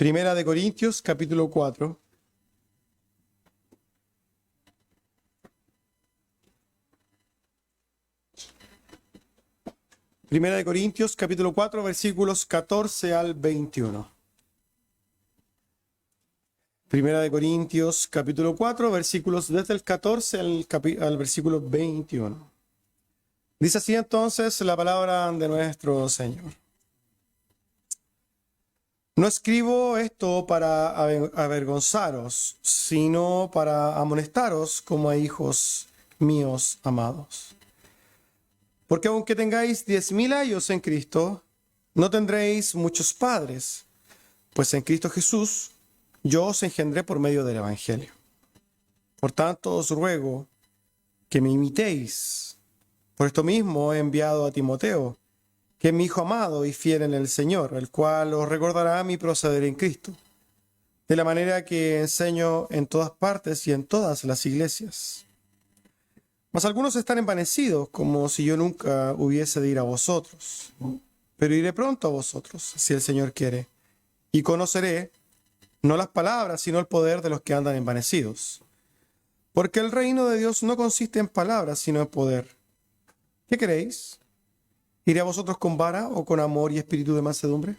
Primera de Corintios, capítulo 4. Primera de Corintios, capítulo 4, versículos 14 al 21. Primera de Corintios, capítulo 4, versículos desde el 14 al versículo 21. Dice así entonces la palabra de nuestro Señor. No escribo esto para avergonzaros, sino para amonestaros como a hijos míos amados. Porque aunque tengáis 10,000 años en Cristo, no tendréis muchos padres, pues en Cristo Jesús yo os engendré por medio del Evangelio. Por tanto os ruego que me imitéis. Por esto mismo he enviado a Timoteo, que es mi hijo amado y fiel en el Señor, el cual os recordará mi proceder en Cristo, de la manera que enseño en todas partes y en todas las iglesias. Mas algunos están envanecidos, como si yo nunca hubiese de ir a vosotros. Pero iré pronto a vosotros, si el Señor quiere, y conoceré no las palabras, sino el poder de los que andan envanecidos. Porque el reino de Dios no consiste en palabras, sino en poder. ¿Qué queréis? ¿Iré a vosotros con vara o con amor y espíritu de mansedumbre?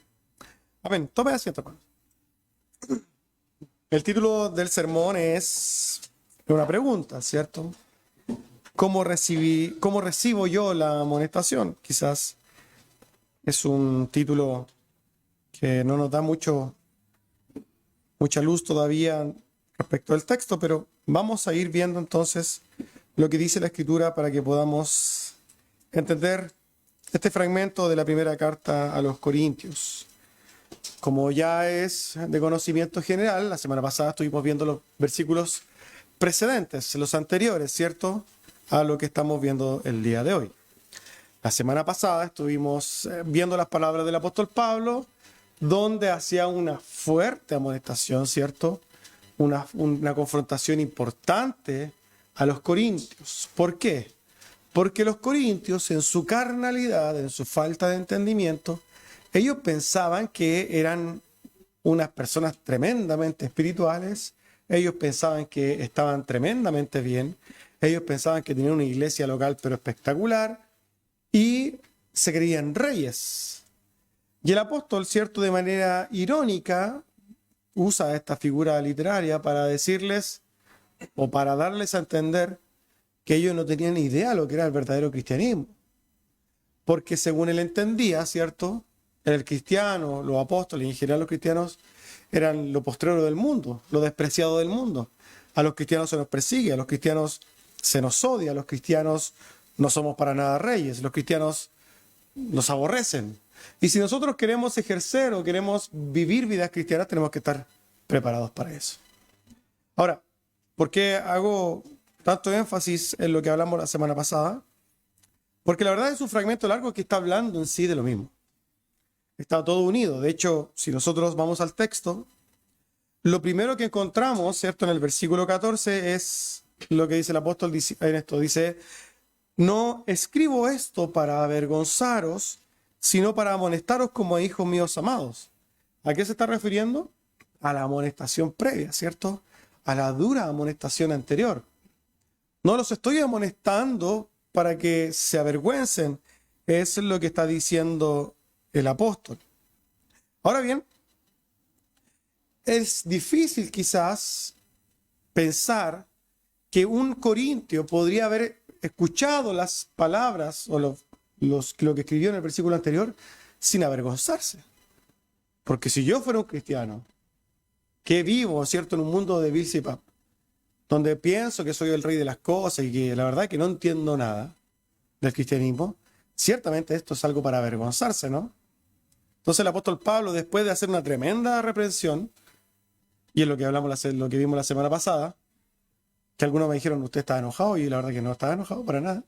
Amén. Tome asiento, hermanos. El título del sermón es una pregunta, ¿cierto? ¿Cómo recibo yo la amonestación? Quizás es un título que no nos da mucha luz todavía respecto al texto, pero vamos a ir viendo entonces lo que dice la Escritura para que podamos entender este fragmento de la primera carta a los Corintios. Como ya es de conocimiento general, la semana pasada estuvimos viendo los versículos precedentes, los anteriores, ¿cierto?, a lo que estamos viendo el día de hoy. La semana pasada estuvimos viendo las palabras del apóstol Pablo, donde hacía una fuerte amonestación, ¿cierto?, una confrontación importante a los corintios. ¿Por qué? Porque los corintios, en su carnalidad, en su falta de entendimiento, ellos pensaban que eran unas personas tremendamente espirituales, ellos pensaban que estaban tremendamente bien, ellos pensaban que tenían una iglesia local pero espectacular y se creían reyes. Y el apóstol, cierto, de manera irónica, usa esta figura literaria para decirles o para darles a entender que ellos no tenían ni idea de lo que era el verdadero cristianismo. Porque según él entendía, ¿cierto?, el cristiano, los apóstoles y en general los cristianos eran lo postrero del mundo, lo despreciado del mundo. A los cristianos se nos persigue, a los cristianos se nos odia, a los cristianos no somos para nada reyes, los cristianos nos aborrecen. Y si nosotros queremos ejercer o queremos vivir vidas cristianas, tenemos que estar preparados para eso. Ahora, ¿por qué hago tanto énfasis en lo que hablamos la semana pasada? Porque la verdad es un fragmento largo que está hablando en sí de lo mismo. Está todo unido. De hecho, si nosotros vamos al texto, lo primero que encontramos, ¿cierto?, en el versículo 14 es lo que dice el apóstol en esto. Dice, no escribo esto para avergonzaros, sino para amonestaros como a hijos míos amados. ¿A qué se está refiriendo? A la amonestación previa, ¿cierto? A la dura amonestación anterior. No los estoy amonestando para que se avergüencen. Eso es lo que está diciendo el apóstol. Ahora bien, es difícil quizás pensar que un corintio podría haber escuchado las palabras o lo que escribió en el versículo anterior sin avergonzarse. Porque si yo fuera un cristiano que vivo, ¿cierto?, en un mundo de vil y pap, donde pienso que soy el rey de las cosas y que la verdad que no entiendo nada del cristianismo, ciertamente esto es algo para avergonzarse, ¿no? Entonces el apóstol Pablo, después de hacer una tremenda reprensión, y es lo que lo que vimos la semana pasada, que algunos me dijeron, usted está enojado, y la verdad que no estaba enojado para nada,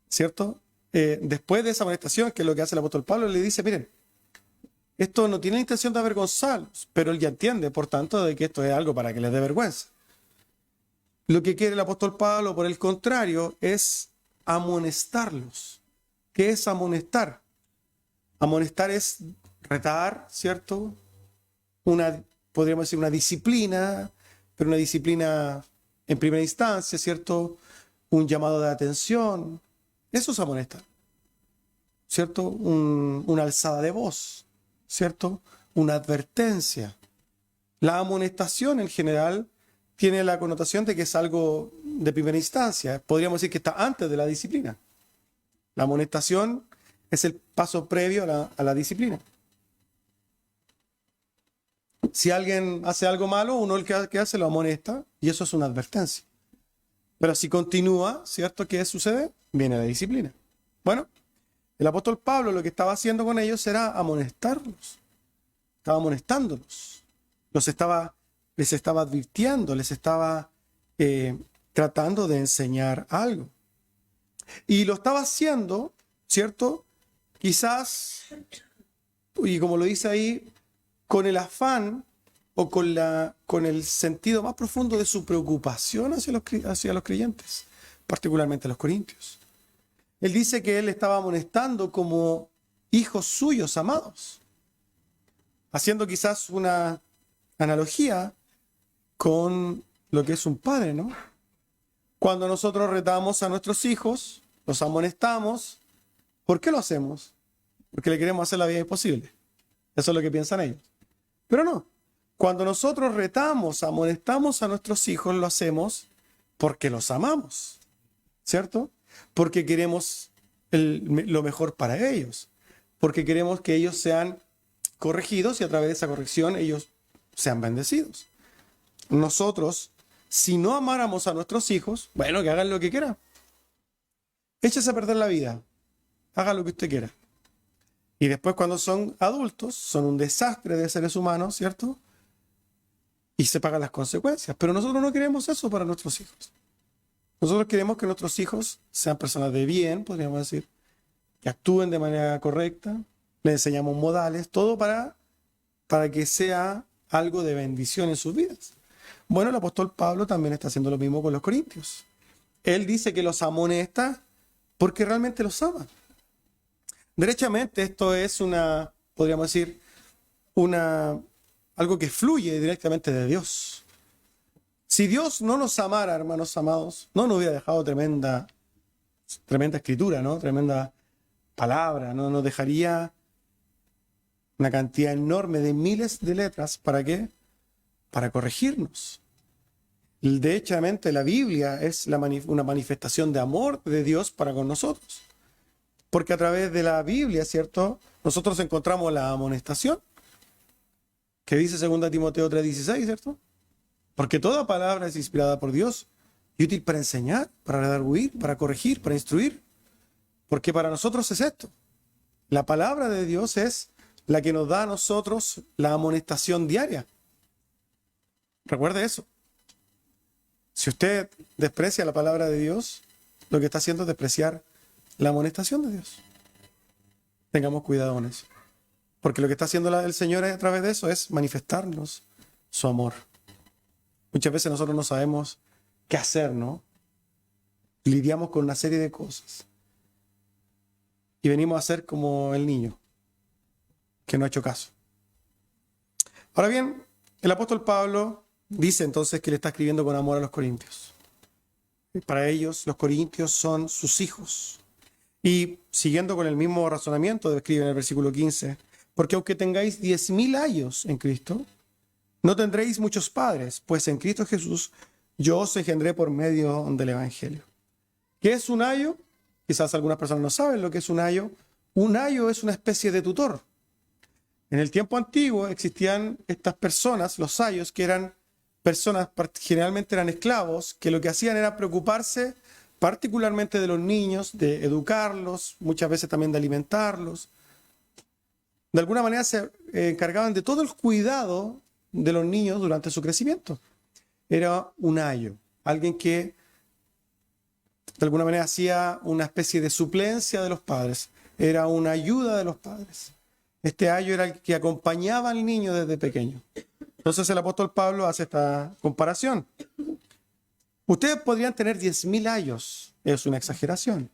¿cierto? Después de esa amonestación, que es lo que hace el apóstol Pablo, le dice, miren, esto no tiene la intención de avergonzarlos, pero él ya entiende, por tanto, de que esto es algo para que les dé vergüenza. Lo que quiere el apóstol Pablo, por el contrario, es amonestarlos. ¿Qué es amonestar? Amonestar es retar, ¿cierto? podríamos decir, una disciplina, pero una disciplina en primera instancia, ¿cierto? Un llamado de atención. Eso es amonestar, ¿cierto? Una alzada de voz, ¿cierto? Una advertencia. La amonestación en general tiene la connotación de que es algo de primera instancia. Podríamos decir que está antes de la disciplina. La amonestación es el paso previo a la disciplina. Si alguien hace algo malo, uno el que hace lo amonesta y eso es una advertencia. Pero si continúa, ¿cierto? ¿Qué sucede? Viene la disciplina. Bueno, el apóstol Pablo lo que estaba haciendo con ellos era amonestarlos. Estaba amonestándolos. Les estaba advirtiendo, les estaba tratando de enseñar algo. Y lo estaba haciendo, ¿cierto? Quizás, y como lo dice ahí, con el afán o con el sentido más profundo de su preocupación hacia los creyentes, particularmente los corintios. Él dice que él estaba amonestando como hijos suyos amados, haciendo quizás una analogía con lo que es un padre, ¿no? Cuando nosotros retamos a nuestros hijos, los amonestamos, ¿por qué lo hacemos? Porque le queremos hacer la vida imposible. Eso es lo que piensan ellos. Pero no. Cuando nosotros retamos, amonestamos a nuestros hijos, lo hacemos porque los amamos, ¿cierto? Porque queremos lo mejor para ellos. Porque queremos que ellos sean corregidos y a través de esa corrección ellos sean bendecidos. Nosotros, si no amáramos a nuestros hijos, bueno, que hagan lo que quieran. Échese a perder la vida. Haga lo que usted quiera. Y después cuando son adultos, son un desastre de seres humanos, ¿cierto? Y se pagan las consecuencias. Pero nosotros no queremos eso para nuestros hijos. Nosotros queremos que nuestros hijos sean personas de bien, podríamos decir, que actúen de manera correcta, les enseñamos modales, todo para que sea algo de bendición en sus vidas. Bueno, el apóstol Pablo también está haciendo lo mismo con los corintios. Él dice que los amonesta porque realmente los ama. Derechamente esto es podríamos decir, algo que fluye directamente de Dios. Si Dios no nos amara, hermanos amados, no nos hubiera dejado tremenda escritura, ¿no? Tremenda palabra, no nos dejaría una cantidad enorme de miles de letras. ¿Para qué? Para corregirnos. Derechamente la Biblia es una manifestación de amor de Dios para con nosotros. Porque a través de la Biblia, ¿cierto? Nosotros encontramos la amonestación, que dice 2 Timoteo 3:16, ¿cierto? Porque toda palabra es inspirada por Dios y útil para enseñar, para redarguir, para corregir, para instruir. Porque para nosotros es esto. La palabra de Dios es la que nos da a nosotros la amonestación diaria. Recuerde eso. Si usted desprecia la palabra de Dios, lo que está haciendo es despreciar la amonestación de Dios. Tengamos cuidado con eso. Porque lo que está haciendo el Señor a través de eso es manifestarnos su amor. Muchas veces nosotros no sabemos qué hacer, ¿no? Lidiamos con una serie de cosas. Y venimos a ser como el niño, que no ha hecho caso. Ahora bien, el apóstol Pablo dice entonces que le está escribiendo con amor a los corintios. Para ellos, los corintios son sus hijos. Y siguiendo con el mismo razonamiento, describe en el versículo 15, porque aunque tengáis 10,000 años en Cristo, no tendréis muchos padres, pues en Cristo Jesús yo os engendré por medio del Evangelio. ¿Qué es un ayo? Quizás algunas personas no saben lo que es un ayo. Un ayo es una especie de tutor. En el tiempo antiguo existían estas personas, los ayos, que eran personas, generalmente eran esclavos, que lo que hacían era preocuparse particularmente de los niños, de educarlos, muchas veces también de alimentarlos. De alguna manera se encargaban de todo el cuidado de los niños durante su crecimiento. Era un ayo, alguien que de alguna manera hacía una especie de suplencia de los padres, era una ayuda de los padres. Este ayo era el que acompañaba al niño desde pequeño. Entonces el apóstol Pablo hace esta comparación. Ustedes podrían tener 10,000 ayos, es una exageración.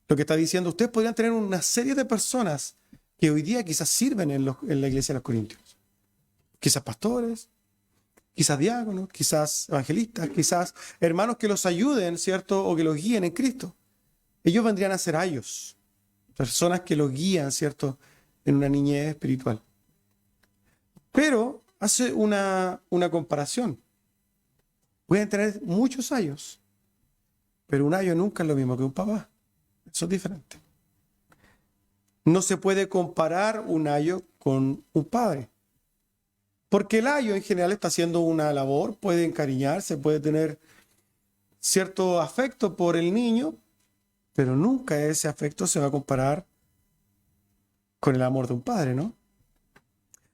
Lo que está diciendo, ustedes podrían tener una serie de personas que hoy día quizás sirven en la iglesia de los Corintios. quizás pastores, quizás diáconos, quizás evangelistas, quizás hermanos que los ayuden, ¿cierto? O que los guíen en Cristo. Ellos vendrían a ser ayos, personas que los guían, ¿cierto? En una niñez espiritual. Pero hace una comparación. Pueden tener muchos ayos, pero un ayo nunca es lo mismo que un papá. Eso es diferente. No se puede comparar un ayo con un padre. Porque el ayo en general está haciendo una labor, puede encariñarse, puede tener cierto afecto por el niño, pero nunca ese afecto se va a comparar con el amor de un padre, ¿no?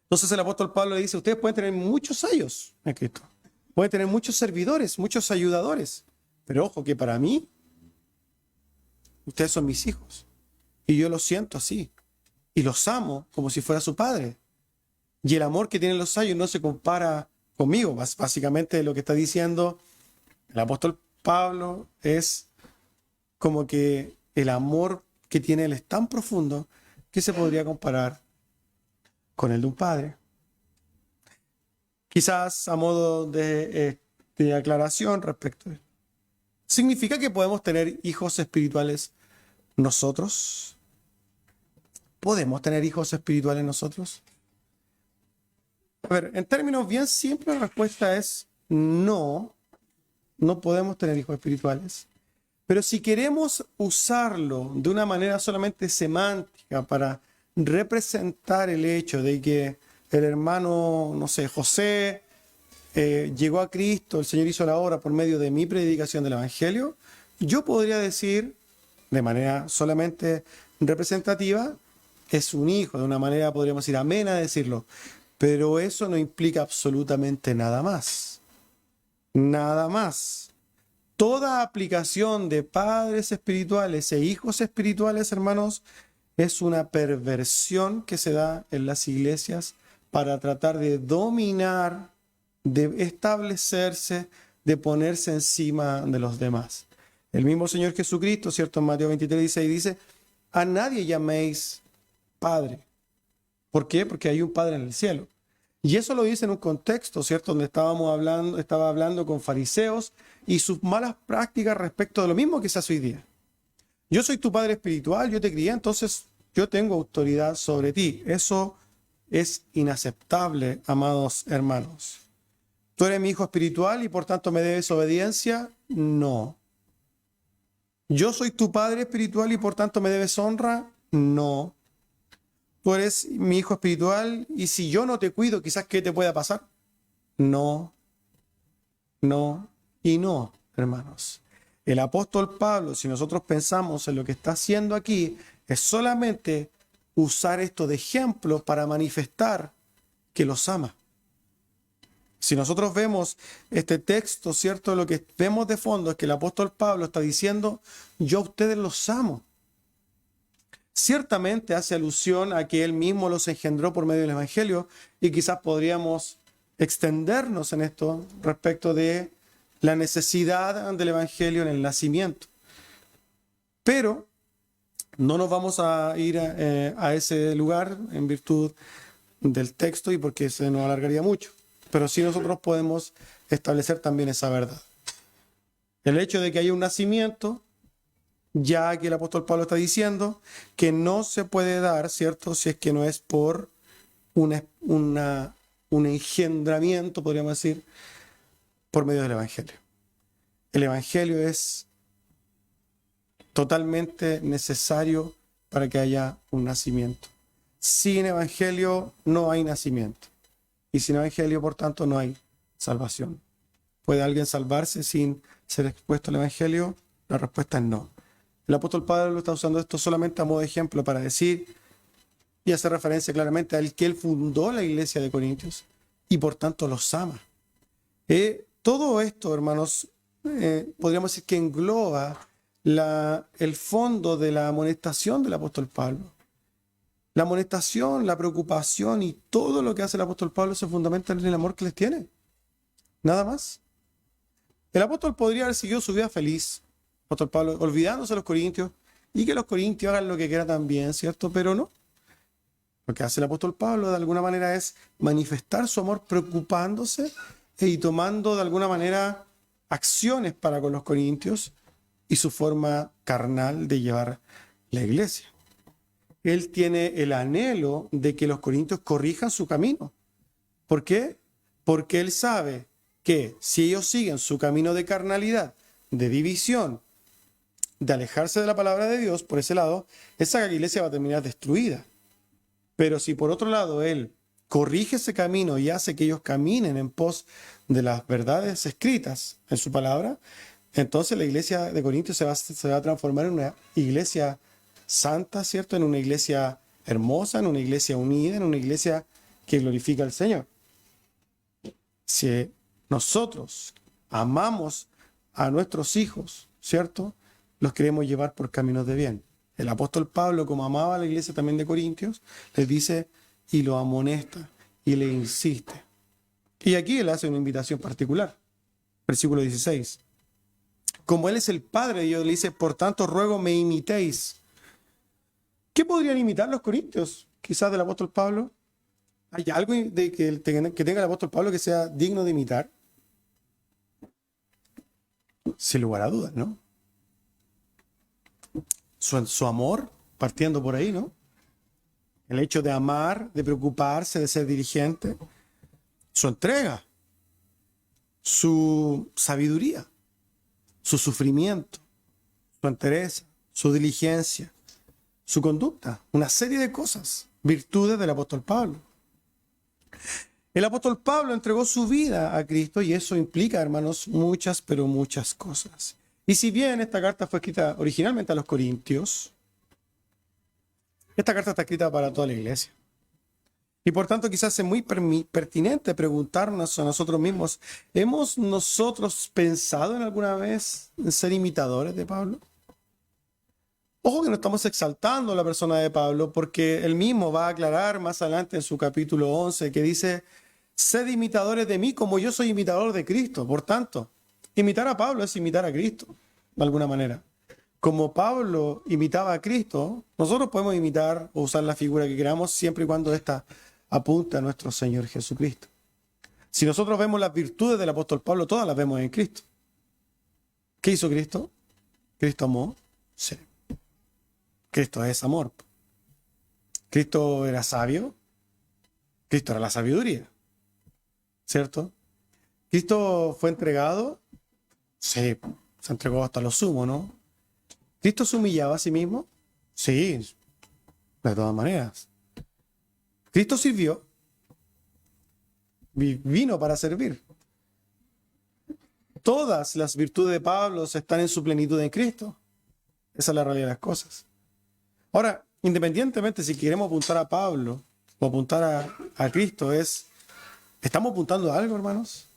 Entonces el apóstol Pablo le dice, ustedes pueden tener muchos ayos en Cristo, pueden tener muchos servidores, muchos ayudadores, pero ojo que para mí, ustedes son mis hijos, y yo los siento así, y los amo como si fuera su padre. Y el amor que tienen los ayos no se compara conmigo. Básicamente lo que está diciendo el apóstol Pablo es como que el amor que tiene él es tan profundo que se podría comparar con el de un padre. Quizás a modo de aclaración respecto a él. ¿Significa que podemos tener hijos espirituales nosotros? ¿Podemos tener hijos espirituales nosotros? A ver, en términos bien simples, la respuesta es no, no podemos tener hijos espirituales. Pero si queremos usarlo de una manera solamente semántica para representar el hecho de que el hermano, no sé, José llegó a Cristo, el Señor hizo la obra por medio de mi predicación del Evangelio, yo podría decir de manera solamente representativa, es un hijo, de una manera podríamos decir amena decirlo. Pero eso no implica absolutamente nada más. Nada más. Toda aplicación de padres espirituales e hijos espirituales, hermanos, es una perversión que se da en las iglesias para tratar de dominar, de establecerse, de ponerse encima de los demás. El mismo Señor Jesucristo, ¿cierto? En Mateo 23:16 dice, a nadie llaméis Padre. ¿Por qué? Porque hay un Padre en el cielo. Y eso lo dice en un contexto, ¿cierto? Donde estaba hablando con fariseos y sus malas prácticas respecto de lo mismo que se hace hoy día. Yo soy tu Padre espiritual, yo te crié, entonces yo tengo autoridad sobre ti. Eso es inaceptable, amados hermanos. ¿Tú eres mi hijo espiritual y por tanto me debes obediencia? No. ¿Yo soy tu Padre espiritual y por tanto me debes honra? No. Tú eres mi hijo espiritual y si yo no te cuido, quizás ¿qué te pueda pasar? No, no y no, hermanos. El apóstol Pablo, si nosotros pensamos en lo que está haciendo aquí, es solamente usar esto de ejemplo para manifestar que los ama. Si nosotros vemos este texto, ¿cierto? Lo que vemos de fondo es que el apóstol Pablo está diciendo, yo a ustedes los amo. Ciertamente hace alusión a que él mismo los engendró por medio del Evangelio y quizás podríamos extendernos en esto respecto de la necesidad del Evangelio en el nacimiento. Pero no nos vamos a ir a ese lugar en virtud del texto y porque se nos alargaría mucho. Pero sí nosotros podemos establecer también esa verdad. El hecho de que haya un nacimiento, ya que el apóstol Pablo está diciendo que no se puede dar, ¿cierto? Si es que no es por un engendramiento, podríamos decir, por medio del Evangelio. El Evangelio es totalmente necesario para que haya un nacimiento. Sin Evangelio no hay nacimiento. Y sin Evangelio, por tanto, no hay salvación. ¿Puede alguien salvarse sin ser expuesto al Evangelio? La respuesta es no. El apóstol Pablo está usando esto solamente a modo de ejemplo para decir y hacer referencia claramente al que él fundó la iglesia de Corintios y por tanto los ama. Todo esto, hermanos, podríamos decir que engloba el fondo de la amonestación del apóstol Pablo. La amonestación, la preocupación y todo lo que hace el apóstol Pablo se fundamenta en el amor que les tiene. Nada más. El apóstol podría haber seguido su vida feliz, apóstol Pablo, olvidándose de los corintios y que los corintios hagan lo que quieran también, ¿cierto? Pero no. Lo que hace el apóstol Pablo de alguna manera es manifestar su amor preocupándose y tomando de alguna manera acciones para con los corintios y su forma carnal de llevar la iglesia. Él tiene el anhelo de que los corintios corrijan su camino. ¿Por qué? Porque él sabe que si ellos siguen su camino de carnalidad, de división, de alejarse de la palabra de Dios, por ese lado, esa iglesia va a terminar destruida. Pero si por otro lado él corrige ese camino y hace que ellos caminen en pos de las verdades escritas en su palabra, entonces la iglesia de Corintios se va a transformar en una iglesia santa, ¿cierto? En una iglesia hermosa, en una iglesia unida, en una iglesia que glorifica al Señor. Si nosotros amamos a nuestros hijos, ¿cierto? Los queremos llevar por caminos de bien. El apóstol Pablo, como amaba a la iglesia también de Corintios, les dice y lo amonesta y le insiste. Y aquí él hace una invitación particular. Versículo 16. Como él es el Padre de Dios, le dice, por tanto ruego me imitéis. ¿Qué podrían imitar los corintios? Quizás del apóstol Pablo. ¿Hay algo de que tenga el apóstol Pablo que sea digno de imitar? Sin lugar a dudas, ¿no? Su amor, partiendo por ahí, ¿no? El hecho de amar, de preocuparse, de ser diligente. Su entrega, su sabiduría, su sufrimiento, su entereza, su diligencia, su conducta, una serie de cosas, virtudes del apóstol Pablo. El apóstol Pablo entregó su vida a Cristo y eso implica, hermanos, muchas, pero muchas cosas. Y si bien esta carta fue escrita originalmente a los corintios, esta carta está escrita para toda la iglesia. Y por tanto quizás es muy pertinente preguntarnos a nosotros mismos, ¿hemos nosotros pensado en alguna vez en ser imitadores de Pablo? Ojo que no estamos exaltando la persona de Pablo, porque él mismo va a aclarar más adelante en su capítulo 11 que dice, sed imitadores de mí como yo soy imitador de Cristo. Por tanto, imitar a Pablo es imitar a Cristo, de alguna manera. Como Pablo imitaba a Cristo, nosotros podemos imitar o usar la figura que queramos siempre y cuando ésta apunte a nuestro Señor Jesucristo. Si nosotros vemos las virtudes del apóstol Pablo, todas las vemos en Cristo. ¿Qué hizo Cristo? ¿Cristo amó? Sí. Cristo es amor. ¿Cristo era sabio? Cristo era la sabiduría. ¿Cierto? ¿Cristo fue entregado? Sí, se entregó hasta lo sumo, ¿no? ¿Cristo se humillaba a sí mismo? Sí, de todas maneras. ¿Cristo sirvió? Vino para servir. Todas las virtudes de Pablo están en su plenitud en Cristo. Esa es la realidad de las cosas. Ahora, independientemente si queremos apuntar a Pablo o apuntar a Cristo, ¿estamos apuntando a algo, hermanos?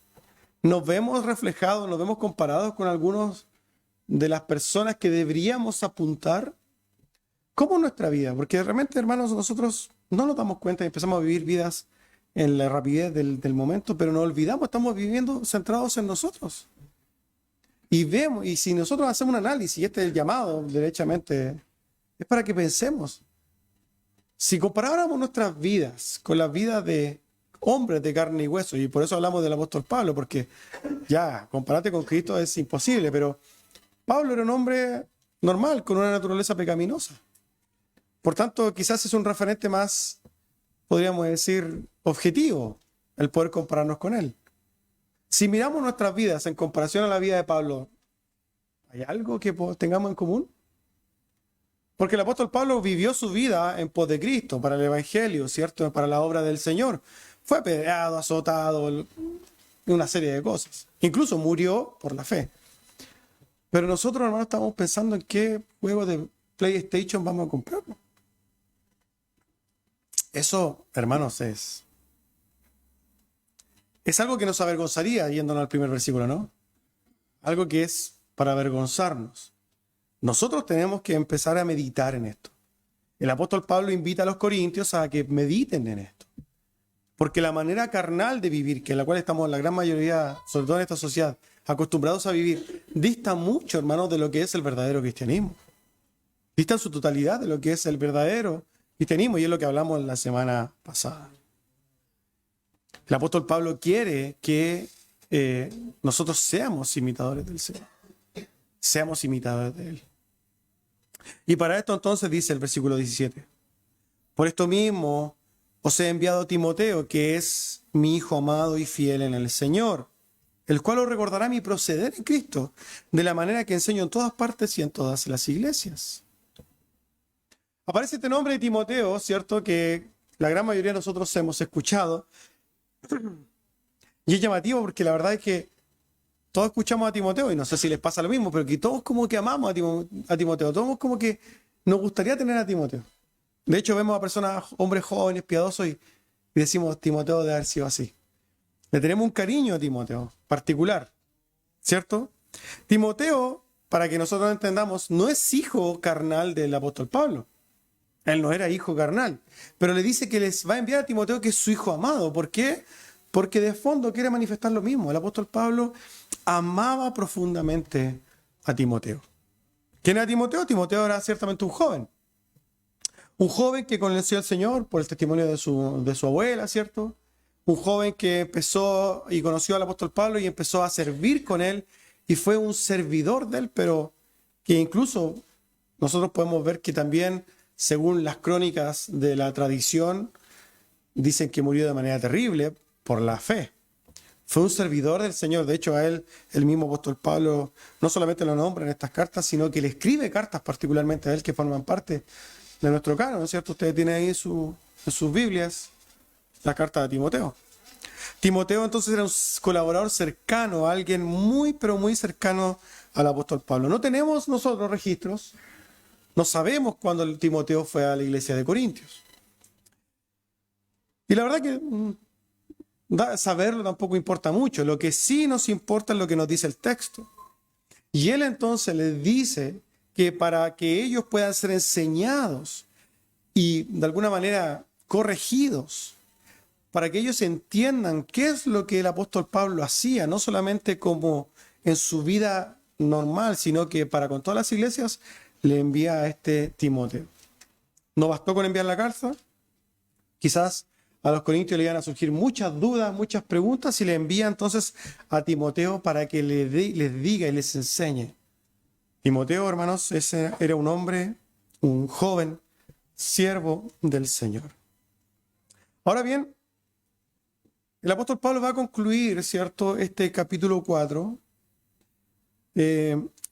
¿Nos vemos reflejados, nos vemos comparados con algunos de las personas que deberíamos apuntar? ¿Cómo es nuestra vida? Porque realmente, hermanos, nosotros no nos damos cuenta y empezamos a vivir vidas en la rapidez del momento, pero nos olvidamos, estamos viviendo centrados en nosotros. Y vemos, y si nosotros hacemos un análisis, y este es el llamado, derechamente, es para que pensemos. Si comparáramos nuestras vidas con las vidas de hombres de carne y hueso, y por eso hablamos del apóstol Pablo, porque ya, compararte con Cristo es imposible, pero Pablo era un hombre normal, con una naturaleza pecaminosa. Por tanto, quizás es un referente más, podríamos decir, objetivo, el poder compararnos con él. Si miramos nuestras vidas en comparación a la vida de Pablo, ¿hay algo que tengamos en común? Porque el apóstol Pablo vivió su vida en pos de Cristo, para el Evangelio, ¿cierto? Para la obra del Señor. Fue apedreado, azotado, una serie de cosas. Incluso murió por la fe. Pero nosotros, hermanos, estamos pensando en qué juego de PlayStation vamos a comprar. Eso, hermanos, es algo que nos avergonzaría, yéndonos al primer versículo, ¿no? Algo que es para avergonzarnos. Nosotros tenemos que empezar a meditar en esto. El apóstol Pablo invita a los corintios a que mediten en esto. Porque la manera carnal de vivir, que en la cual estamos la gran mayoría, sobre todo en esta sociedad, acostumbrados a vivir, dista mucho, hermanos, de lo que es el verdadero cristianismo. Dista en su totalidad de lo que es el verdadero y tenemos, y es lo que hablamos la semana pasada. El apóstol Pablo quiere que nosotros seamos imitadores del Señor, seamos imitadores de Él. Y para esto entonces dice el versículo 17, por esto mismo os he enviado a Timoteo, que es mi hijo amado y fiel en el Señor, el cual os recordará mi proceder en Cristo, de la manera que enseño en todas partes y en todas las iglesias. Aparece este nombre de Timoteo, ¿cierto? Que la gran mayoría de nosotros hemos escuchado. Y es llamativo porque la verdad es que todos escuchamos a Timoteo, y no sé si les pasa lo mismo, pero que todos como que amamos a Timoteo, todos como que nos gustaría tener a Timoteo. De hecho, vemos a personas, hombres jóvenes, piadosos, y decimos, Timoteo debe haber sido así. Le tenemos un cariño a Timoteo, particular, ¿cierto? Timoteo, para que nosotros entendamos, no es hijo carnal del apóstol Pablo. Él no era hijo carnal, pero le dice que les va a enviar a Timoteo, que es su hijo amado. ¿Por qué? Porque de fondo quiere manifestar lo mismo. El apóstol Pablo amaba profundamente a Timoteo. ¿Quién era Timoteo? Timoteo era ciertamente un joven. Un joven que conoció al Señor por el testimonio de su abuela, ¿cierto? Un joven que empezó y conoció al apóstol Pablo y empezó a servir con él y fue un servidor de él, pero que incluso nosotros podemos ver que también, según las crónicas de la tradición, dicen que murió de manera terrible por la fe. Fue un servidor del Señor. De hecho, a él, el mismo apóstol Pablo, no solamente lo nombra en estas cartas, sino que le escribe cartas particularmente a él que forman parte de nuestro canon, ¿no es cierto? Ustedes tienen ahí en sus Biblias la carta de Timoteo. Timoteo entonces era un colaborador cercano, alguien muy, pero muy cercano al apóstol Pablo. No tenemos nosotros registros, no sabemos cuándo el Timoteo fue a la iglesia de Corintios. Y la verdad que saberlo tampoco importa mucho. Lo que sí nos importa es lo que nos dice el texto. Y él entonces les dice que para que ellos puedan ser enseñados y de alguna manera corregidos, para que ellos entiendan qué es lo que el apóstol Pablo hacía, no solamente como en su vida normal, sino que para con todas las iglesias, le envía a este Timoteo. No bastó con enviar la carta, quizás a los corintios le iban a surgir muchas dudas, muchas preguntas, y le envía entonces a Timoteo para que les diga y les enseñe. Timoteo, hermanos, ese era un hombre, un joven, siervo del Señor. Ahora bien, el apóstol Pablo va a concluir, ¿cierto?, este capítulo 4,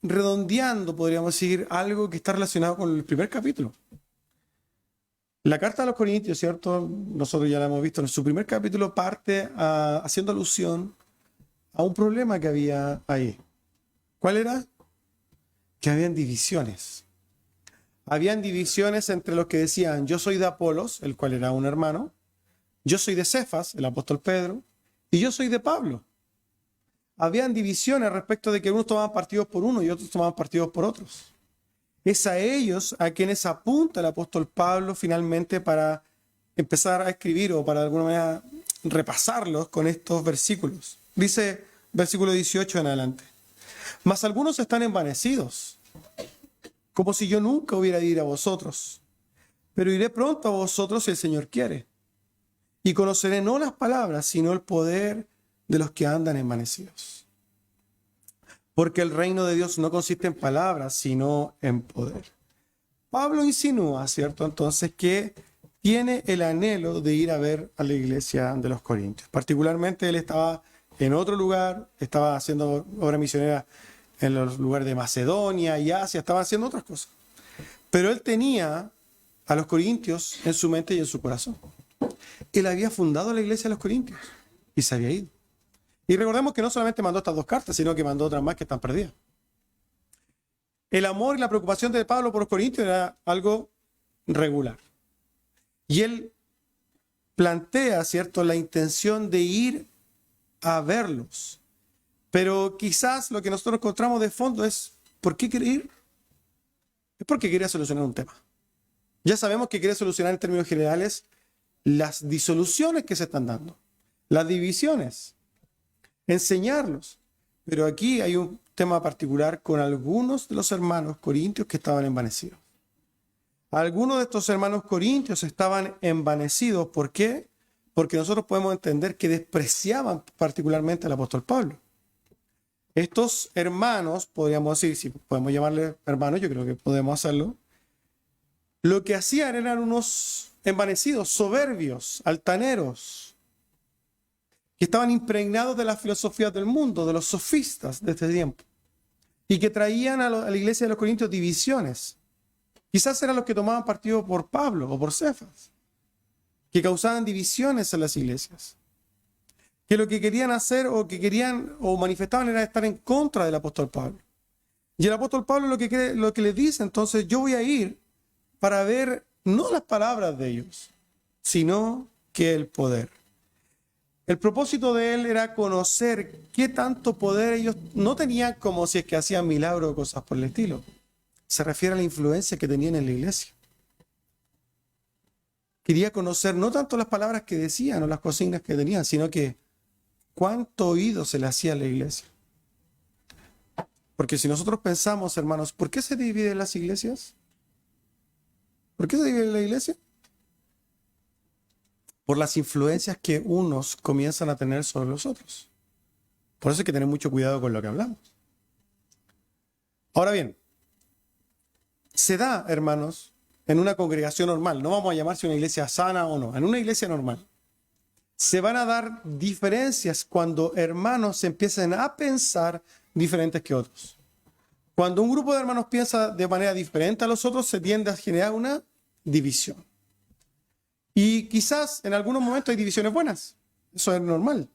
redondeando, podríamos decir, algo que está relacionado con el primer capítulo. La carta a los Corintios, ¿cierto?, nosotros ya la hemos visto en su primer capítulo, parte haciendo alusión a un problema que había ahí. ¿Cuál era? Que habían divisiones. Habían divisiones entre los que decían, yo soy de Apolos, el cual era un hermano, yo soy de Cefas, el apóstol Pedro, y yo soy de Pablo. Habían divisiones respecto de que unos tomaban partidos por uno y otros tomaban partidos por otros. Es a ellos a quienes apunta el apóstol Pablo finalmente para empezar a escribir o para de alguna manera repasarlos con estos versículos. Dice versículo 18 en adelante. Mas algunos están envanecidos, como si yo nunca hubiera de ir a vosotros. Pero iré pronto a vosotros si el Señor quiere. Y conoceré no las palabras, sino el poder de los que andan envanecidos. Porque el reino de Dios no consiste en palabras, sino en poder. Pablo insinúa, ¿cierto?, entonces, que tiene el anhelo de ir a ver a la iglesia de los Corintios. Particularmente él estaba en otro lugar, estaba haciendo obra misionera en los lugares de Macedonia y Asia, estaba haciendo otras cosas. Pero él tenía a los Corintios en su mente y en su corazón. Él había fundado la iglesia de los Corintios y se había ido. Y recordemos que no solamente mandó estas dos cartas, sino que mandó otras más que están perdidas. El amor y la preocupación de Pablo por los Corintios era algo regular. Y él plantea, ¿cierto?, la intención de ir a verlos. Pero quizás lo que nosotros encontramos de fondo es, ¿por qué quiere ir? Es porque quería solucionar un tema. Ya sabemos que quiere solucionar en términos generales las disoluciones que se están dando, las divisiones, enseñarlos. Pero aquí hay un tema particular con algunos de los hermanos corintios que estaban envanecidos. Algunos de estos hermanos corintios estaban envanecidos. ¿Por qué? Porque nosotros podemos entender que despreciaban particularmente al apóstol Pablo. Estos hermanos, podríamos decir, si podemos llamarle hermanos, yo creo que podemos hacerlo, lo que hacían eran unos envanecidos, soberbios, altaneros, que estaban impregnados de las filosofías del mundo, de los sofistas de este tiempo, y que traían a la iglesia de los corintios divisiones. Quizás eran los que tomaban partido por Pablo o por Cefas, que causaban divisiones en las iglesias, que lo que querían hacer o que querían o manifestaban era estar en contra del apóstol Pablo. Y el apóstol Pablo lo que les dice, entonces yo voy a ir para ver no las palabras de ellos, sino que el poder. El propósito de él era conocer qué tanto poder ellos no tenían, como si es que hacían milagros o cosas por el estilo. Se refiere a la influencia que tenían en la iglesia. Quería conocer no tanto las palabras que decían o las consignas que tenían, sino que cuánto oído se le hacía a la iglesia. Porque si nosotros pensamos, hermanos, ¿por qué se dividen las iglesias? ¿Por qué se divide la iglesia? Por las influencias que unos comienzan a tener sobre los otros. Por eso hay que tener mucho cuidado con lo que hablamos. Ahora bien, se da, hermanos, en una congregación normal, no vamos a llamarse una iglesia sana o no, en una iglesia normal, se van a dar diferencias cuando hermanos se empiezan a pensar diferentes que otros. Cuando un grupo de hermanos piensa de manera diferente a los otros, se tiende a generar una división. Y quizás en algunos momentos hay divisiones buenas. Eso es normal.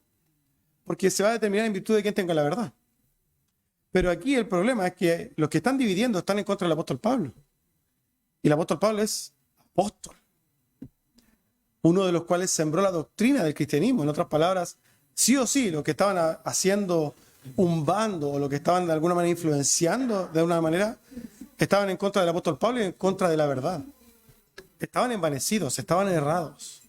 Porque se va a determinar en virtud de quién tenga la verdad. Pero aquí el problema es que los que están dividiendo están en contra del apóstol Pablo. Y el apóstol Pablo es apóstol. Uno de los cuales sembró la doctrina del cristianismo. En otras palabras, sí o sí, los que estaban haciendo un bando o los que estaban de alguna manera influenciando de una manera, estaban en contra del apóstol Pablo y en contra de la verdad. Estaban envanecidos, estaban errados.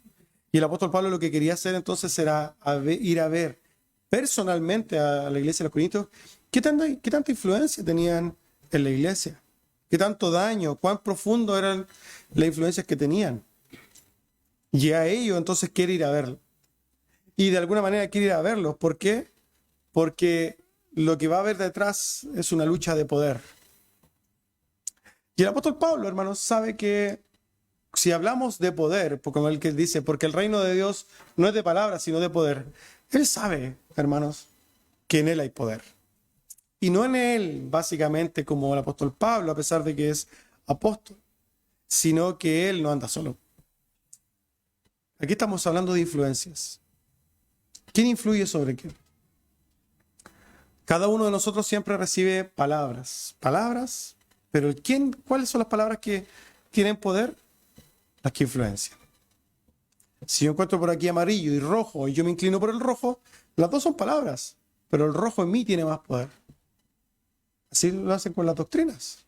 Y el apóstol Pablo lo que quería hacer entonces era ir a ver personalmente a la iglesia de los Corintios qué tanta influencia tenían en la iglesia, qué tanto daño, cuán profundo eran las influencias que tenían. Y a ello entonces quiere ir a verlo. Y de alguna manera quiere ir a verlos. ¿Por qué? Porque lo que va a haber detrás es una lucha de poder. Y el apóstol Pablo, hermanos, sabe que si hablamos de poder, como el que dice, porque el reino de Dios no es de palabras, sino de poder, él sabe, hermanos, que en él hay poder. Y no en él, básicamente, como el apóstol Pablo, a pesar de que es apóstol, sino que él no anda solo. Aquí estamos hablando de influencias. ¿Quién influye sobre quién? Cada uno de nosotros siempre recibe palabras, pero ¿cuáles son las palabras que tienen poder? Las que influencian. Si yo encuentro por aquí amarillo y rojo y yo me inclino por el rojo, las dos son palabras, pero el rojo en mí tiene más poder. Así lo hacen con las doctrinas.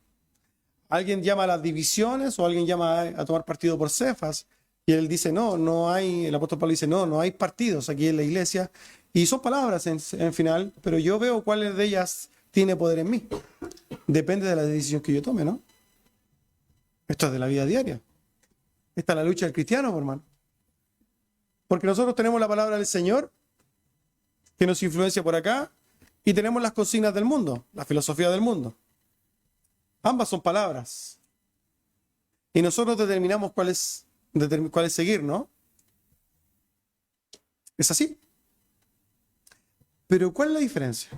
Alguien llama a las divisiones o alguien llama a tomar partido por Cefas y él dice, no hay, el apóstol Pablo dice, no hay partidos aquí en la iglesia. Y son palabras en final, pero yo veo cuáles de ellas tiene poder en mí. Depende de la decisión que yo tome, ¿no? Esto es de la vida diaria. Esta es la lucha del cristiano, hermano. Porque nosotros tenemos la palabra del Señor, que nos influencia por acá, y tenemos las consignas del mundo, la filosofía del mundo. Ambas son palabras. Y nosotros determinamos cuál es seguir, ¿no? Es así. Pero ¿cuál es la diferencia?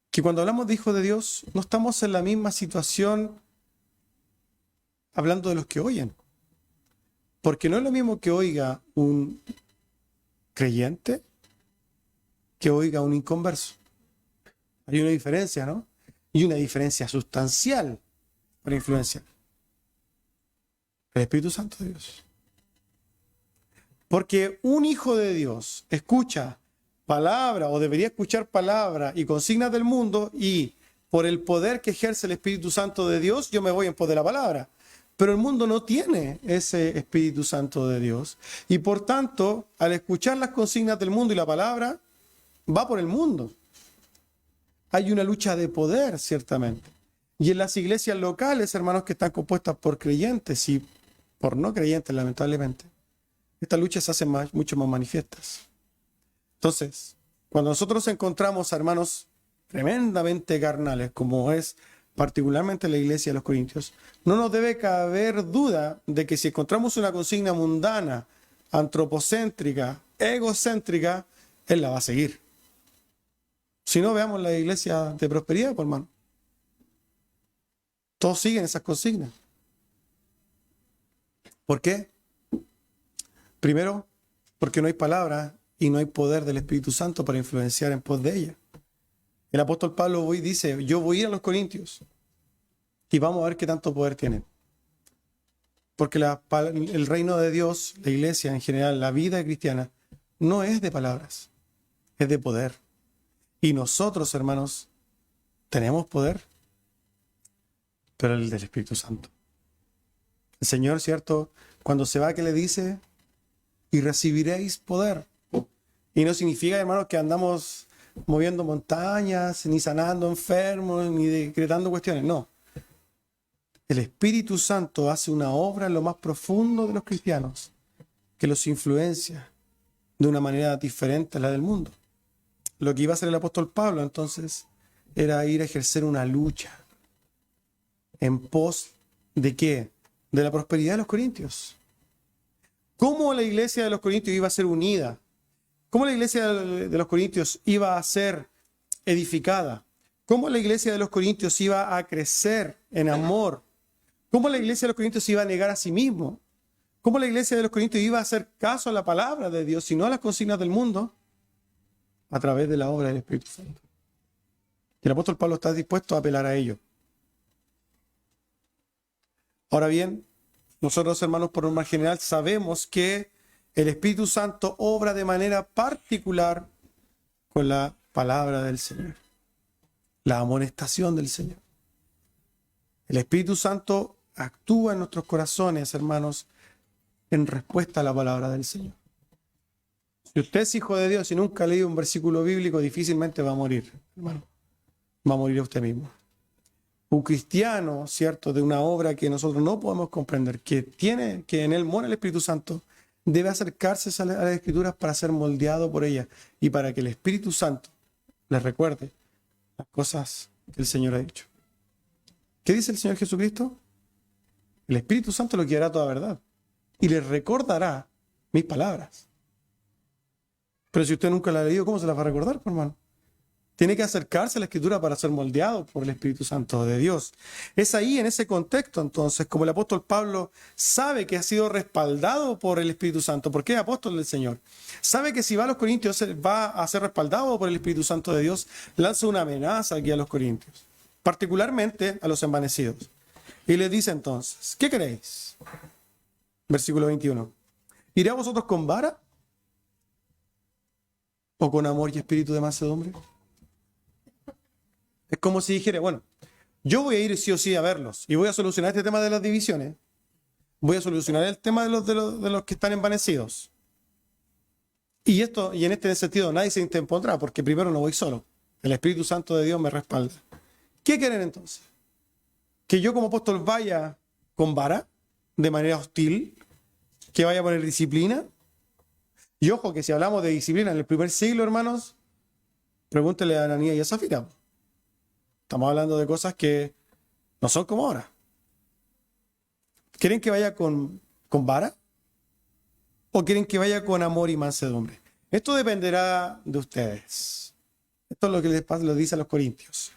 Que cuando hablamos de hijos de Dios, no estamos en la misma situación hablando de los que oyen. Porque no es lo mismo que oiga un creyente que oiga un inconverso. Hay una diferencia, ¿no? Y una diferencia sustancial para influenciar. El Espíritu Santo de Dios. Porque un hijo de Dios escucha palabra o debería escuchar palabra y consignas del mundo y por el poder que ejerce el Espíritu Santo de Dios, yo me voy en pos de la palabra. Pero el mundo no tiene ese Espíritu Santo de Dios. Y por tanto, al escuchar las consignas del mundo y la palabra, va por el mundo. Hay una lucha de poder, ciertamente. Y en las iglesias locales, hermanos, que están compuestas por creyentes y por no creyentes, lamentablemente, estas luchas se hacen mucho más manifiestas. Entonces, cuando nosotros encontramos a hermanos tremendamente carnales, como es particularmente la iglesia de los Corintios, no nos debe caber duda de que si encontramos una consigna mundana, antropocéntrica, egocéntrica, él la va a seguir. Si no, veamos la iglesia de prosperidad, por hermano. Todos siguen esas consignas. ¿Por qué? Primero, porque no hay palabra y no hay poder del Espíritu Santo para influenciar en pos de ella. El apóstol Pablo hoy dice, yo voy a ir a los Corintios y vamos a ver qué tanto poder tienen. Porque el reino de Dios, la iglesia en general, la vida cristiana, no es de palabras, es de poder. Y nosotros, hermanos, tenemos poder, pero el del Espíritu Santo. El Señor, ¿cierto? Cuando se va, ¿qué le dice? Y recibiréis poder. Y no significa, hermanos, que andamos moviendo montañas, ni sanando enfermos, ni decretando cuestiones. No. El Espíritu Santo hace una obra en lo más profundo de los cristianos que los influencia de una manera diferente a la del mundo. Lo que iba a hacer el apóstol Pablo, entonces, era ir a ejercer una lucha en pos de ¿qué? De la prosperidad de los corintios. ¿Cómo la iglesia de los corintios iba a ser unida? ¿Cómo la iglesia de los corintios iba a ser edificada? ¿Cómo la iglesia de los corintios iba a crecer en amor? ¿Cómo la iglesia de los corintios iba a negar a sí mismo? ¿Cómo la iglesia de los corintios iba a hacer caso a la palabra de Dios y no a las consignas del mundo? A través de la obra del Espíritu Santo. Y el apóstol Pablo está dispuesto a apelar a ello. Ahora bien, nosotros, hermanos, por norma general, sabemos que el Espíritu Santo obra de manera particular con la palabra del Señor, la amonestación del Señor. El Espíritu Santo actúa en nuestros corazones, hermanos, en respuesta a la palabra del Señor. Si usted es hijo de Dios y nunca ha leído un versículo bíblico, difícilmente va a morir, hermano. Va a morir usted mismo. Un cristiano, ¿cierto?, de una obra que nosotros no podemos comprender, que en él mora el Espíritu Santo, debe acercarse a las Escrituras para ser moldeado por ellas y para que el Espíritu Santo les recuerde las cosas que el Señor ha dicho. ¿Qué dice el Señor Jesucristo? El Espíritu Santo lo guiará a toda verdad y les recordará mis palabras. Pero si usted nunca la ha leído, ¿cómo se las va a recordar, hermano? Tiene que acercarse a la Escritura para ser moldeado por el Espíritu Santo de Dios. Es ahí, en ese contexto, entonces, como el apóstol Pablo sabe que ha sido respaldado por el Espíritu Santo, porque es apóstol del Señor, sabe que si va a los Corintios va a ser respaldado por el Espíritu Santo de Dios, lanza una amenaza aquí a los Corintios, particularmente a los envanecidos. Y les dice entonces, ¿qué queréis? Versículo 21. ¿Iré a vosotros con vara? ¿O con amor y espíritu de mansedumbre? Es como si dijera, bueno, yo voy a ir sí o sí a verlos y voy a solucionar este tema de las divisiones. Voy a solucionar el tema de los que están envanecidos. Y en este sentido nadie se interpondrá porque primero no voy solo. El Espíritu Santo de Dios me respalda. ¿Qué quieren entonces? ¿Que yo como apóstol vaya con vara de manera hostil? ¿Que vaya a poner disciplina? Y ojo que si hablamos de disciplina en el primer siglo, hermanos, pregúntele a Ananías y a Zafira. Estamos hablando de cosas que no son como ahora. ¿Quieren que vaya con vara? ¿O quieren que vaya con amor y mansedumbre? Esto dependerá de ustedes. Esto es lo que les dice a los corintios.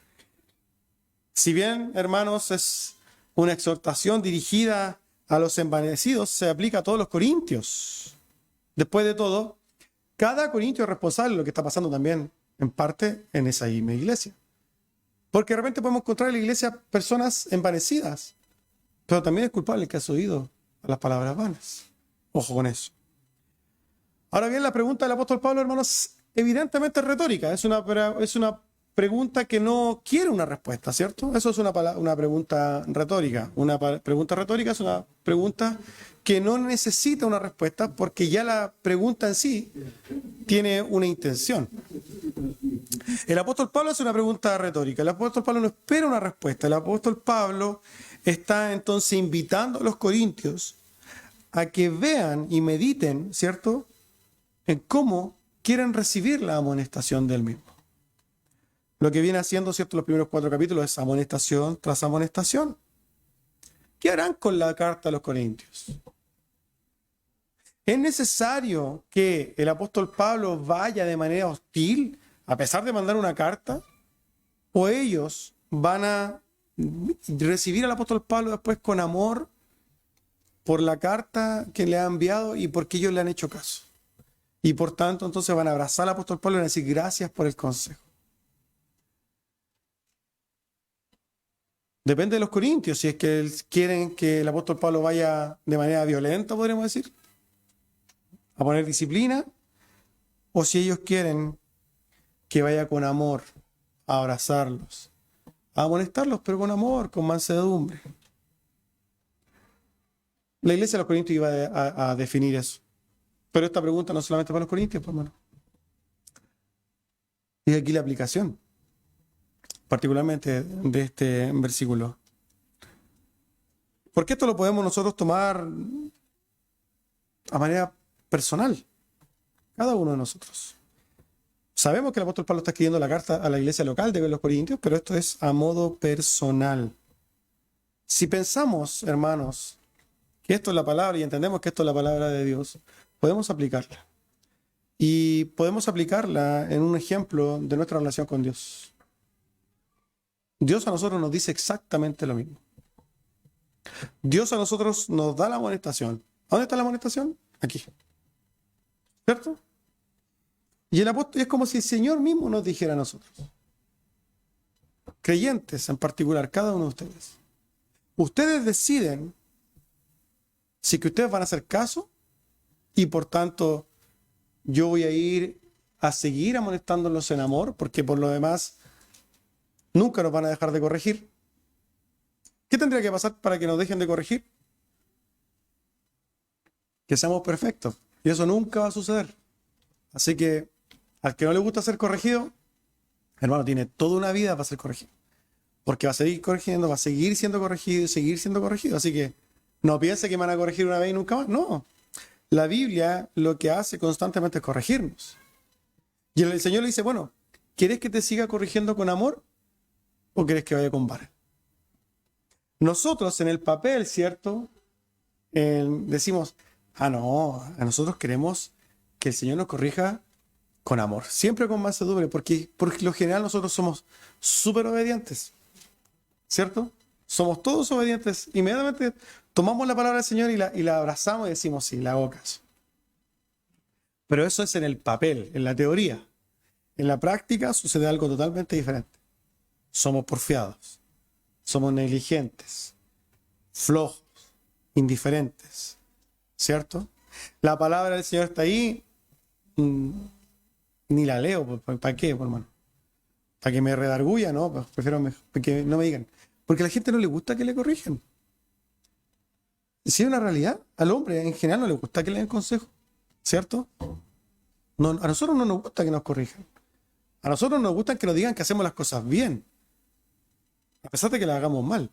Si bien, hermanos, es una exhortación dirigida a los envanecidos, se aplica a todos los corintios. Después de todo, cada corintio es responsable de lo que está pasando también, en parte, en esa misma iglesia. Porque de repente podemos encontrar en la iglesia personas envanecidas, pero también es culpable el que has oído a las palabras vanas. Ojo con eso. Ahora bien, la pregunta del apóstol Pablo, hermanos, evidentemente es retórica. Es una pregunta que no quiere una respuesta, ¿cierto? Eso es una pregunta retórica. Una pregunta retórica es una pregunta que no necesita una respuesta porque ya la pregunta en sí tiene una intención. El apóstol Pablo hace una pregunta retórica. El apóstol Pablo no espera una respuesta. El apóstol Pablo está entonces invitando a los corintios a que vean y mediten, ¿cierto?, en cómo quieren recibir la amonestación del mismo. Lo que viene haciendo, ¿cierto?, los primeros 4 capítulos es amonestación tras amonestación. ¿Qué harán con la carta a los corintios? ¿Es necesario que el apóstol Pablo vaya de manera hostil a pesar de mandar una carta? ¿O ellos van a recibir al apóstol Pablo después con amor por la carta que le ha enviado y porque ellos le han hecho caso? Y por tanto, entonces van a abrazar al apóstol Pablo y van a decir gracias por el consejo. Depende de los corintios, si es que quieren que el apóstol Pablo vaya de manera violenta, podríamos decir, a poner disciplina, o si ellos quieren que vaya con amor a abrazarlos, a amonestarlos, pero con amor, con mansedumbre. La iglesia de los corintios iba a definir eso. Pero esta pregunta no solamente para los corintios, pues, hermano. Y aquí la aplicación, particularmente de este versículo. Porque esto lo podemos nosotros tomar a manera personal, cada uno de nosotros. Sabemos que el apóstol Pablo está escribiendo la carta a la iglesia local de los corintios, pero esto es a modo personal. Si pensamos, hermanos, que esto es la palabra y entendemos que esto es la palabra de Dios, podemos aplicarla. Y podemos aplicarla en un ejemplo de nuestra relación con Dios. Dios a nosotros nos dice exactamente lo mismo. Dios a nosotros nos da la amonestación. ¿Dónde está la amonestación? Aquí. ¿Cierto? Y el apóstol es como si el Señor mismo nos dijera a nosotros. Creyentes en particular, cada uno de ustedes. Ustedes deciden si que ustedes van a hacer caso y por tanto yo voy a ir a seguir amonestándolos en amor, porque por lo demás nunca nos van a dejar de corregir. ¿Qué tendría que pasar para que nos dejen de corregir? Que seamos perfectos. Y eso nunca va a suceder. Así que al que no le gusta ser corregido, hermano, tiene toda una vida para ser corregido. Porque va a seguir corrigiendo, va a seguir siendo corregido y seguir siendo corregido. Así que no piense que me van a corregir una vez y nunca más. No. La Biblia lo que hace constantemente es corregirnos. Y el Señor le dice, bueno, ¿quieres que te siga corrigiendo con amor o quieres que vaya con vara? Nosotros en el papel, ¿cierto? Decimos, no, a nosotros queremos que el Señor nos corrija con amor, siempre con mansedumbre, porque por lo general nosotros somos súper obedientes, ¿cierto? Somos todos obedientes. Inmediatamente tomamos la palabra del Señor y la abrazamos y decimos, sí, la hago caso. Pero eso es en el papel, en la teoría. En la práctica sucede algo totalmente diferente. Somos porfiados, somos negligentes, flojos, indiferentes, ¿cierto? La palabra del Señor está ahí, ni la leo, ¿para qué, hermano? ¿Para que me redarguya? No, pues prefiero que no me digan. Porque a la gente no le gusta que le corrijan. Si es una realidad, al hombre en general no le gusta que le den consejo, ¿cierto? No, a nosotros no nos gusta que nos corrijan. A nosotros nos gusta que nos digan que hacemos las cosas bien, a pesar de que las hagamos mal.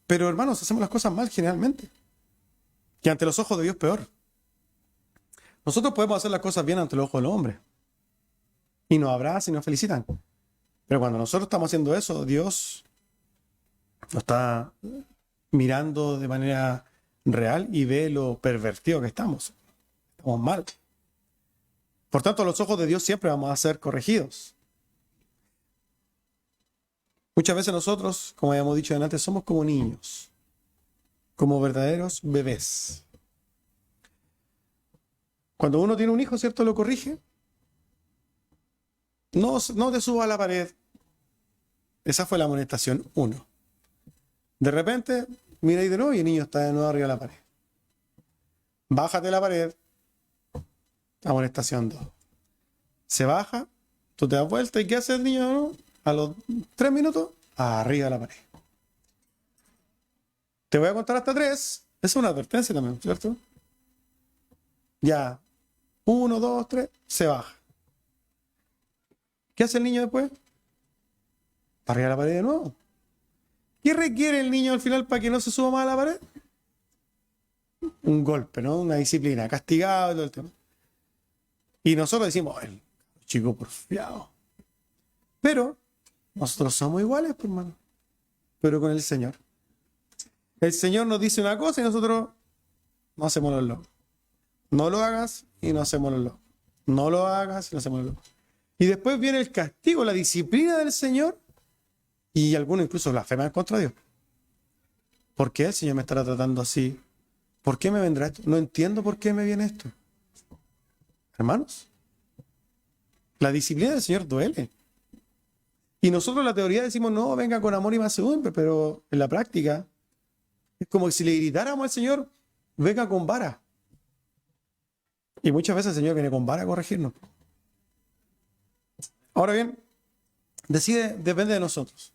Pero hermanos, hacemos las cosas mal generalmente. Que ante los ojos de Dios peor. Nosotros podemos hacer las cosas bien ante los ojos del hombre. Y nos abrazan y nos felicitan. Pero cuando nosotros estamos haciendo eso, Dios nos está mirando de manera real y ve lo pervertido que estamos. Estamos mal. Por tanto, a los ojos de Dios siempre vamos a ser corregidos. Muchas veces nosotros, como habíamos dicho antes, somos como niños, como verdaderos bebés. Cuando uno tiene un hijo, ¿cierto? Lo corrige. No te subas a la pared. Esa fue la amonestación 1. De repente, mira ahí de nuevo y el niño está de nuevo arriba de la pared. Bájate de la pared. Amonestación 2. Se baja, tú te das vuelta y ¿qué hace el niño? ¿No? A los 3 minutos, arriba de la pared. Te voy a contar hasta 3. Esa es una advertencia también, ¿cierto? Ya. 1, 2, 3, se baja. ¿Qué hace el niño después? Para arriba a la pared de nuevo. ¿Qué requiere el niño al final para que no se suba más a la pared? Un golpe, ¿no? Una disciplina, castigado y todo el tema. Y nosotros decimos, el chico porfiado. Pero nosotros somos iguales, pues, hermano. Pero con el Señor. El Señor nos dice una cosa y nosotros no hacemos los locos. No lo hagas y no hacemos los locos. No lo hagas y no hacemos los locos. Y después viene el castigo, la disciplina del Señor. Y algunos incluso blasfeman contra Dios. ¿Por qué el Señor me estará tratando así? ¿Por qué me vendrá esto? No entiendo por qué me viene esto. Hermanos, la disciplina del Señor duele. Y nosotros en la teoría decimos, no, venga con amor y mansedumbre, pero en la práctica es como si le gritáramos al Señor, venga con vara. Y muchas veces el Señor viene con vara a corregirnos. Ahora bien, depende de nosotros.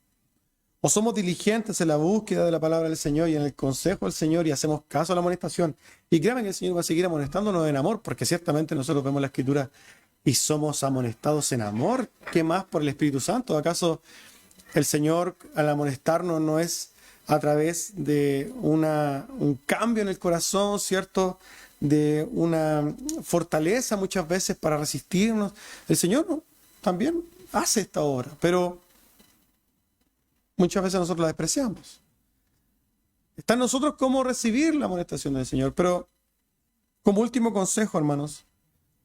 O somos diligentes en la búsqueda de la palabra del Señor y en el consejo del Señor y hacemos caso a la amonestación. Y créanme que el Señor va a seguir amonestándonos en amor, porque ciertamente nosotros vemos la Escritura y somos amonestados en amor. ¿Qué más por el Espíritu Santo? ¿Acaso el Señor al amonestarnos no es a través de un cambio en el corazón, ¿cierto? De una fortaleza muchas veces para resistirnos. El Señor también hace esta obra, pero muchas veces nosotros la despreciamos. Está en nosotros cómo recibir la amonestación del Señor. Pero como último consejo, hermanos,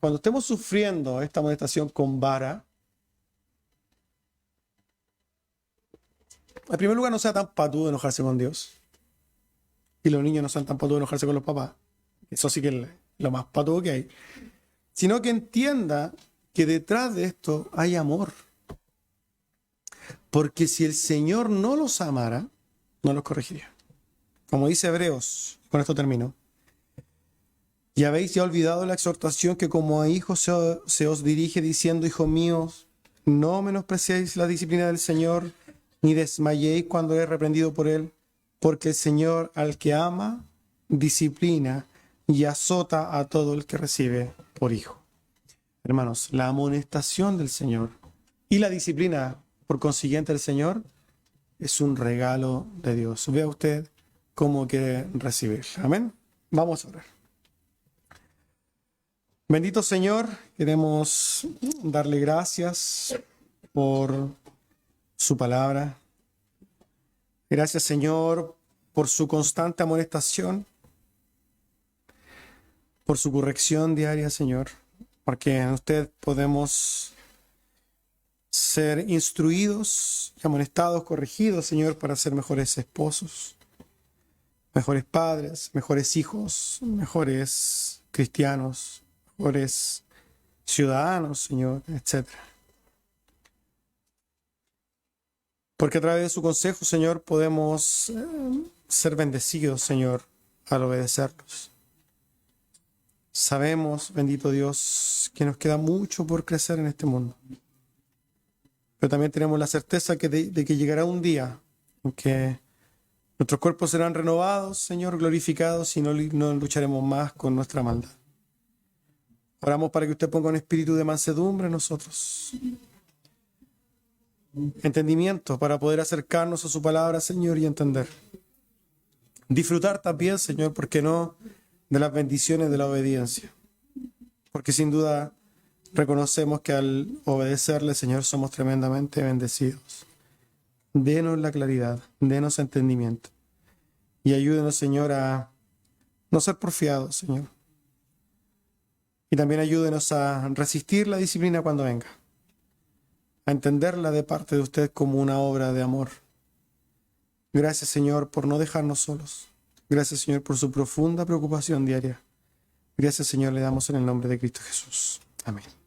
cuando estemos sufriendo esta amonestación con vara, en primer lugar no sea tan patudo de enojarse con Dios. Y los niños no sean tan patudos de enojarse con los papás. Eso sí que es lo más patudo que hay. Sino que entienda que detrás de esto hay amor. Porque si el Señor no los amara, no los corregiría. Como dice Hebreos, con esto termino. Y habéis ya olvidado la exhortación que como a hijos se os dirige diciendo, hijos míos, no menospreciéis la disciplina del Señor, ni desmayéis cuando es reprendido por Él, porque el Señor al que ama, disciplina y azota a todo el que recibe por hijo. Hermanos, la amonestación del Señor y la disciplina por consiguiente del Señor es un regalo de Dios. Vea usted cómo quiere recibir. Amén. Vamos a orar. Bendito Señor, queremos darle gracias por su palabra. Gracias, Señor, por su constante amonestación, por su corrección diaria, Señor, porque en usted podemos ser instruidos, amonestados, corregidos, Señor, para ser mejores esposos, mejores padres, mejores hijos, mejores cristianos, mejores ciudadanos, Señor, etc. Porque a través de su consejo, Señor, podemos ser bendecidos, Señor, al obedecerlos. Sabemos, bendito Dios, que nos queda mucho por crecer en este mundo. Pero también tenemos la certeza de que llegará un día en que nuestros cuerpos serán renovados, Señor, glorificados y no lucharemos más con nuestra maldad. Oramos para que usted ponga un espíritu de mansedumbre en nosotros. Entendimiento para poder acercarnos a su palabra, Señor, y entender. Disfrutar también, Señor, ¿por qué no?, de las bendiciones de la obediencia. Porque sin duda reconocemos que al obedecerle, Señor, somos tremendamente bendecidos. Denos la claridad, denos entendimiento. Y ayúdenos, Señor, a no ser porfiados, Señor. Y también ayúdenos a resistir la disciplina cuando venga. A entenderla de parte de usted como una obra de amor. Gracias, Señor, por no dejarnos solos. Gracias, Señor, por su profunda preocupación diaria. Gracias, Señor, le damos en el nombre de Cristo Jesús. Amén.